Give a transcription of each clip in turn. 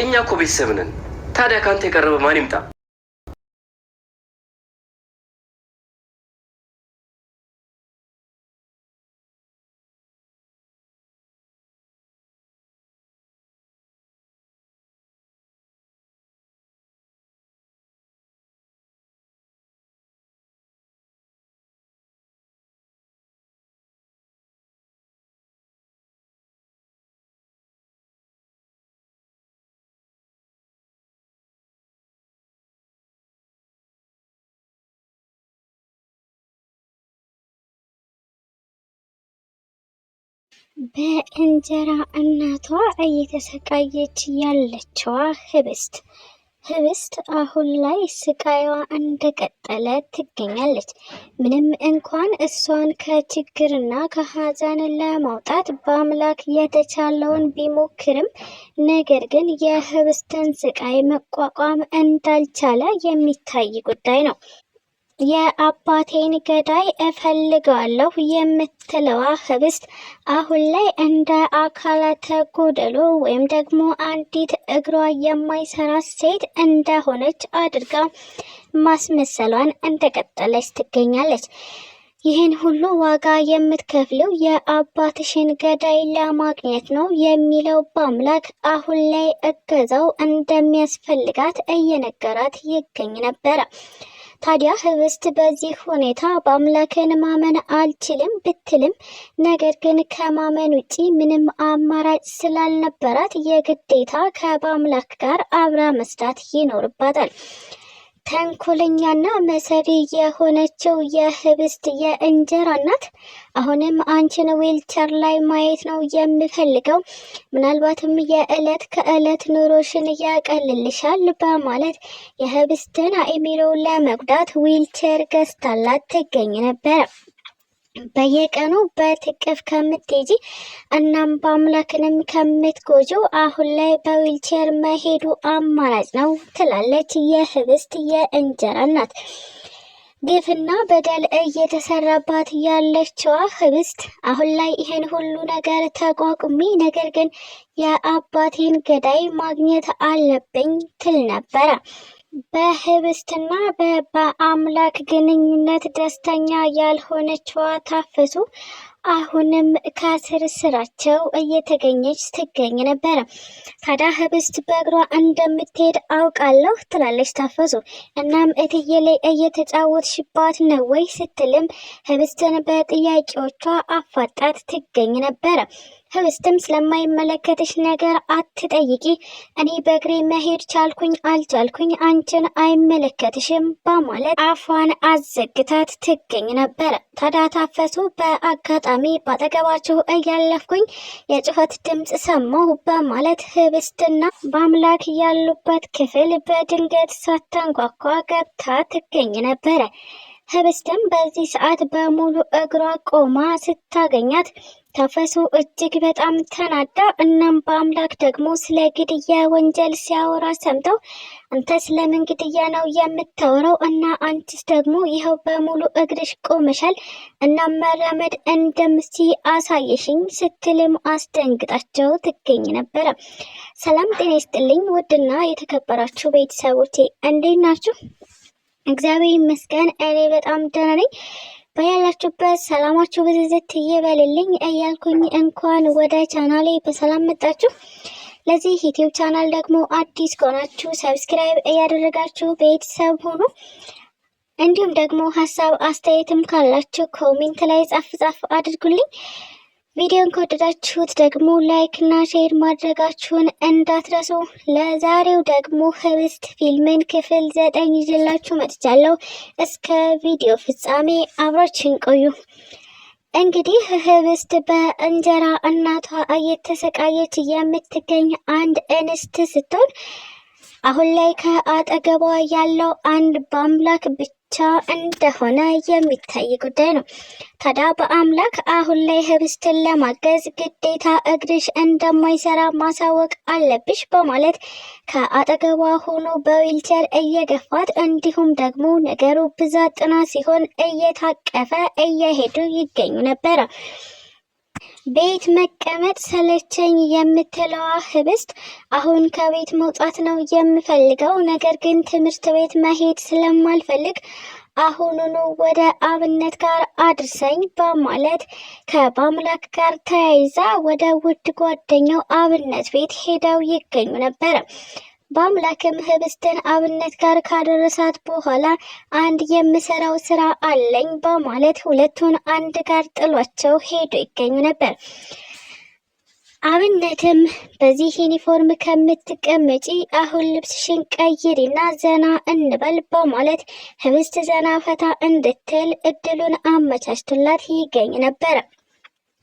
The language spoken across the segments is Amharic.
እኛ እኮ ቤተሰብ ነን። ታዲያ ካንተ የቀረበ ማን ይምጣ? በእንጀራ እናቷ እየተሰቃየች ያለችዋ ህብስት አሁን ላይ ስቃይዋ እንደቀጠለ ትገኛለች። ምንም እንኳን እሷን ከችግርና ከሀዘን ለማውጣት በአምላክ የተቻለውን ቢሞክርም ነገር ግን የህብስትን ስቃይ መቋቋም እንዳልቻለ የሚታይ ጉዳይ ነው። የአባቴን ገዳይ እፈልገዋለሁ የምትለዋ ህብስት አሁን ላይ እንደ አካላተ ጎደሎ ወይም ደግሞ አንዲት እግሯ የማይሰራ ሴት እንደሆነች አድርጋ ማስመሰሏን እንደቀጠለች ትገኛለች። ይህን ሁሉ ዋጋ የምትከፍለው የአባትሽን ገዳይ ለማግኘት ነው የሚለው በአምላክ አሁን ላይ እገዛው እንደሚያስፈልጋት እየነገራት ይገኝ ነበረ። ታዲያ ህብስት በዚህ ሁኔታ በአምላክን ማመን አልችልም ብትልም ነገር ግን ከማመን ውጪ ምንም አማራጭ ስላልነበራት የግዴታ ከበአምላክ ጋር አብራ መስራት ይኖርባታል። ተንኮለኛና መሰሪ የሆነችው የህብስት የእንጀራ እናት አሁንም አንቺን ዊልቸር ላይ ማየት ነው የምፈልገው፣ ምናልባትም የዕለት ከዕለት ኑሮሽን ያቀልልሻል በማለት የህብስትን አእምሮ ለመጉዳት ዊልቸር ገዝታላት ትገኝ ነበረ። በየቀኑ በትቅፍ ከምትሄጂ እናም በአምላክንም ከምትጎጂው አሁን ላይ በዊልቸር መሄዱ አማራጭ ነው ትላለች የህብስት የእንጀራ እናት። ግፍና በደል እየተሰራባት ያለችዋ ህብስት አሁን ላይ ይህን ሁሉ ነገር ተቋቁሚ፣ ነገር ግን የአባቴን ገዳይ ማግኘት አለብኝ ትል ነበረ። በህብስትና በአምላክ ግንኙነት ደስተኛ ያልሆነችዋ ታፈሱ አሁንም ከስር ስራቸው እየተገኘች ትገኝ ነበረ። ታዲያ ህብስት በእግሯ እንደምትሄድ አውቃለሁ ትላለች ታፈሱ። እናም እትዬ ላይ እየተጫወትሽባት ነው ወይ ስትልም ህብስትን በጥያቄዎቿ አፋጣት ትገኝ ነበረ። ህብስትም ስለማይመለከትሽ ነገር አትጠይቂ፣ እኔ በእግሬ መሄድ ቻልኩኝ አልቻልኩኝ አንቺን አይመለከትሽም በማለት አፏን አዘግታት ትገኝ ነበረ። ታዲያ ታፈሱ በአጋጣሚ ባጠገባቸው እያለፍኩኝ የጩኸት ድምፅ ሰማሁ በማለት ህብስትና በአምላክ ያሉበት ክፍል በድንገት ሳታንኳኳ ገብታ ትገኝ ነበረ። ህብስትም በዚህ ሰዓት በሙሉ እግሯ ቆማ ስታገኛት ታፈሱ እጅግ በጣም ተናዳ፣ እናም በአምላክ ደግሞ ስለ ግድያ ወንጀል ሲያወራ ሰምተው አንተ ስለምን ግድያ ነው የምታወራው? እና አንቺስ ደግሞ ይኸው በሙሉ እግርሽ ቆመሻል፣ እናም መራመድ እንደምትችይ አሳየሽኝ ስትልም አስደንግጣቸው ትገኝ ነበረ። ሰላም ጤና ይስጥልኝ ውድና የተከበራችሁ ቤተሰቦቼ እንዴት ናችሁ? እግዚአብሔር ይመስገን እኔ በጣም ደህና ነኝ። በያላችሁበት ሰላማችሁ ብዝዝት ይበልልኝ እያልኩኝ እንኳን ወደ ቻናሌ በሰላም መጣችሁ። ለዚህ ዩቲዩብ ቻናል ደግሞ አዲስ ከሆናችሁ ሰብስክራይብ እያደረጋችሁ ቤተሰብ ሁኑ። እንዲሁም ደግሞ ሀሳብ አስተያየትም ካላችሁ ኮሜንት ላይ ጻፍ አድርጉልኝ። ቪዲዮን ከወደዳችሁት ደግሞ ላይክ እና ሼር ማድረጋችሁን እንዳትረሱ። ለዛሬው ደግሞ ህብስት ፊልምን ክፍል 9 ይዤላችሁ መጥቻለሁ። እስከ ቪዲዮ ፍጻሜ አብራችን ቆዩ። እንግዲህ ህብስት በእንጀራ እናቷ እየተሰቃየች የምትገኝ አንድ እንስት ስትሆን አሁን ላይ ከአጠገቧ ያለው አንድ በአምላክ ብቻ እንደሆነ የሚታይ ጉዳይ ነው። ታዲያ በአምላክ አሁን ላይ ህብስትን ለማገዝ ግዴታ እግርሽ እንደማይሰራ ማሳወቅ አለብሽ በማለት ከአጠገቧ ሆኖ በዊልቸር እየገፋት እንዲሁም ደግሞ ነገሩ ብዛት ጥና ሲሆን እየታቀፈ እየሄዱ ይገኙ ነበረ። ቤት መቀመጥ ሰለቸኝ የምትለዋ ህብስት አሁን ከቤት መውጣት ነው የምፈልገው፣ ነገር ግን ትምህርት ቤት መሄድ ስለማልፈልግ አሁኑኑ ወደ አብነት ጋር አድርሰኝ በማለት ከባምላክ ጋር ተያይዛ ወደ ውድ ጓደኛው አብነት ቤት ሄደው ይገኙ ነበር። በአምላክም ህብስትን አብነት ጋር ካደረሳት በኋላ አንድ የምሰራው ስራ አለኝ በማለት ሁለቱን አንድ ጋር ጥሏቸው ሄዶ ይገኙ ነበር። አብነትም በዚህ ዩኒፎርም ከምትቀመጪ አሁን ልብስሽን ቀይሪና ዘና እንበል በማለት ህብስት ዘና ፈታ እንድትል እድሉን አመቻችቶላት ይገኝ ነበር።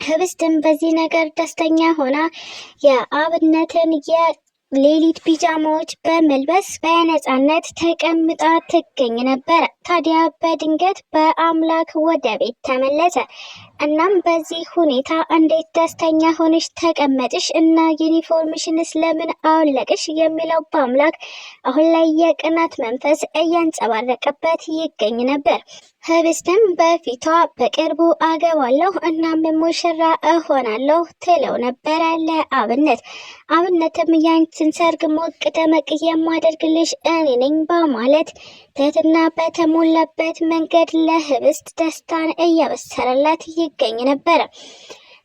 ህብስትም በዚህ ነገር ደስተኛ ሆና የአብነትን ሌሊት ፒጃማዎች በመልበስ በነፃነት ተቀምጣ ትገኝ ነበር። ታዲያ በድንገት በአምላክ ወደ ቤት ተመለሰ። እናም በዚህ ሁኔታ እንዴት ደስተኛ ሆነሽ ተቀመጥሽ እና ዩኒፎርምሽንስ ለምን አወለቅሽ የሚለው በአምላክ አሁን ላይ የቅናት መንፈስ እያንጸባረቀበት ይገኝ ነበር። ህብስትም በፊቷ በቅርቡ አገባለሁ እናም ሙሽራ እሆናለሁ ትለው ነበረ ለአብነት። አብነትም ያንቺን ሰርግ ሞቅ ደመቅ የማደርግልሽ እኔ ነኝ በማለት ትህትና በተሞላበት መንገድ ለህብስት ደስታን እያበሰረላት ይገኝ ነበር።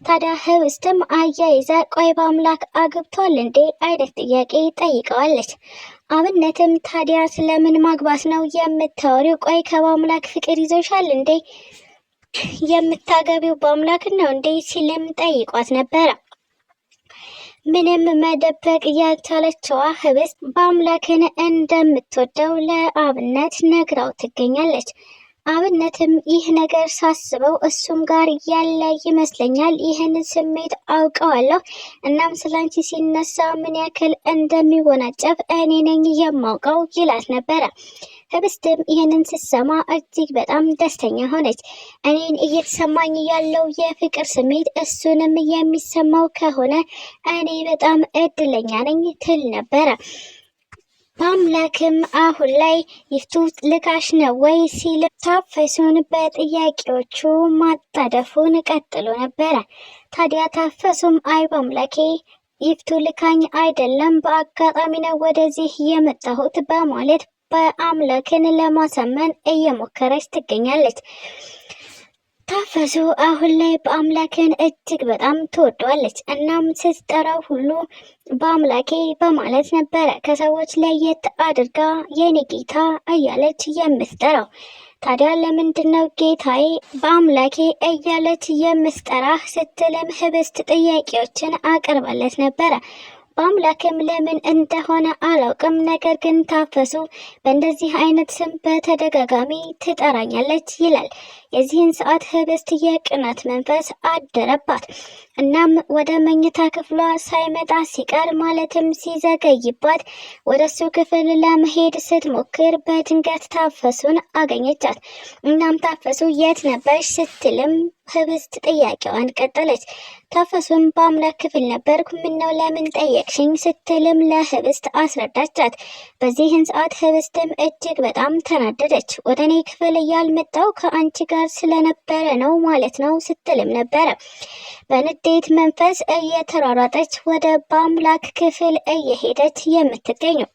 ታዲያ ህብስትም አያይዛ ቆይ በአምላክ አግብቷል እንዴ አይነት ጥያቄ ጠይቀዋለች። አብነትም ታዲያ ስለምን ማግባት ነው የምታወሪው? ቆይ ከበአምላክ ፍቅር ይዞሻል እንዴ? የምታገቢው በአምላክ ነው እንዴ ሲልም ጠይቋት ነበረ። ምንም መደበቅ ያልቻለችዋ ህብስት በአምላክን እንደምትወደው ለአብነት ነግራው ትገኛለች። አብነትም ይህ ነገር ሳስበው እሱም ጋር ያለ ይመስለኛል፣ ይህን ስሜት አውቀዋለሁ። እናም ስላንቺ ሲነሳ ምን ያክል እንደሚወናጨፍ እኔ ነኝ የማውቀው ይላት ነበረ። ህብስትም ይህንን ስትሰማ እጅግ በጣም ደስተኛ ሆነች። እኔን እየተሰማኝ ያለው የፍቅር ስሜት እሱንም የሚሰማው ከሆነ እኔ በጣም እድለኛ ነኝ ትል ነበረ። በአምላክም አሁን ላይ ይፍቱ ልካሽ ነው ወይ ሲል ታፈሱን በጥያቄዎቹ ማጣደፉን ቀጥሎ ነበረ። ታዲያ ታፈሱም አይ በአምላኬ ይፍቱ ልካኝ አይደለም፣ በአጋጣሚ ነው ወደዚህ የመጣሁት በማለት በአምላክን ለማሳመን እየሞከረች ትገኛለች። ታፈሱ አሁን ላይ በአምላክን እጅግ በጣም ትወደዋለች። እናም ስትጠራው ሁሉ በአምላኬ በማለት ነበረ ከሰዎች ለየት አድርጋ የኔ ጌታ እያለች የምትጠራው። ታዲያ ለምንድነው ጌታዬ በአምላኬ እያለች የምትጠራህ ስትልም ህብስት ጥያቄዎችን አቅርባለት ነበረ። በአምላክም ለምን እንደሆነ አላውቅም፣ ነገር ግን ታፈሱ በእንደዚህ አይነት ስም በተደጋጋሚ ትጠራኛለች ይላል። የዚህን ሰዓት ህብስት የቅናት መንፈስ አደረባት። እናም ወደ መኝታ ክፍሏ ሳይመጣ ሲቀር ማለትም ሲዘገይባት ወደ እሱ ክፍል ለመሄድ ስትሞክር በድንገት ታፈሱን አገኘቻት። እናም ታፈሱ የት ነበርሽ ስትልም ህብስት ጥያቄዋን ቀጠለች። ታፈሱም በአምላክ ክፍል ነበርኩ፣ ምነው ለምን ጠየቅሽኝ ስትልም ለህብስት አስረዳቻት። በዚህን ሰዓት ህብስትም እጅግ በጣም ተናደደች። ወደ እኔ ክፍል እያልመጣው ከአንቺ ጋር ስለነበረ ነው ማለት ነው ስትልም ነበረ። በንዴት መንፈስ እየተሯሯጠች ወደ በአምላክ ክፍል እየሄደች የምትገኘው።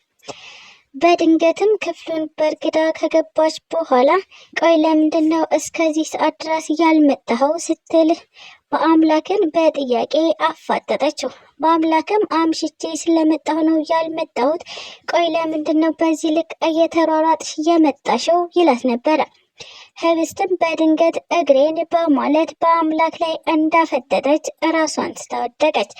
በድንገትም ክፍሉን በርግዳ ከገባች በኋላ ቆይ ለምንድን ነው እስከዚህ ሰዓት ድረስ ያልመጣኸው ስትል በአምላክን በጥያቄ አፋጠጠችው። በአምላክም አምሽቼ ስለመጣሁ ነው ያልመጣሁት፣ ቆይ ለምንድን ነው በዚህ ልክ እየተሯሯጥሽ የመጣሽው ይላት ነበረ። ህብስትም በድንገት እግሬን በማለት በአምላክ ላይ እንዳፈጠጠች ራሷን ስታወደቀች።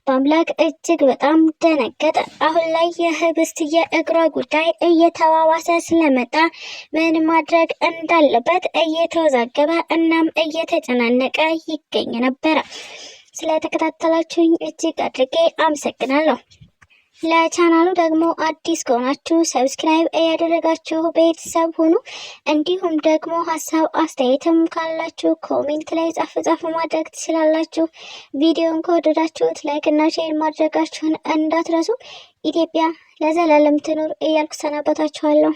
በአምላክ እጅግ በጣም ደነገጠ። አሁን ላይ የህብስት የእግሯ ጉዳይ እየተባባሰ ስለመጣ ምን ማድረግ እንዳለበት እየተወዛገበ እናም እየተጨናነቀ ይገኝ ነበረ። ስለተከታተላችሁኝ እጅግ አድርጌ አመሰግናለሁ። ለቻናሉ ደግሞ አዲስ ከሆናችሁ ሰብስክራይብ እያደረጋችሁ ቤተሰብ ሁኑ። እንዲሁም ደግሞ ሀሳብ አስተያየትም ካላችሁ ኮሜንት ላይ ጻፍ ማድረግ ትችላላችሁ። ቪዲዮን ከወደዳችሁት ላይክ እና ሼር ማድረጋችሁን እንዳትረሱ። ኢትዮጵያ ለዘላለም ትኑር እያልኩ ሰናበታችኋለሁ።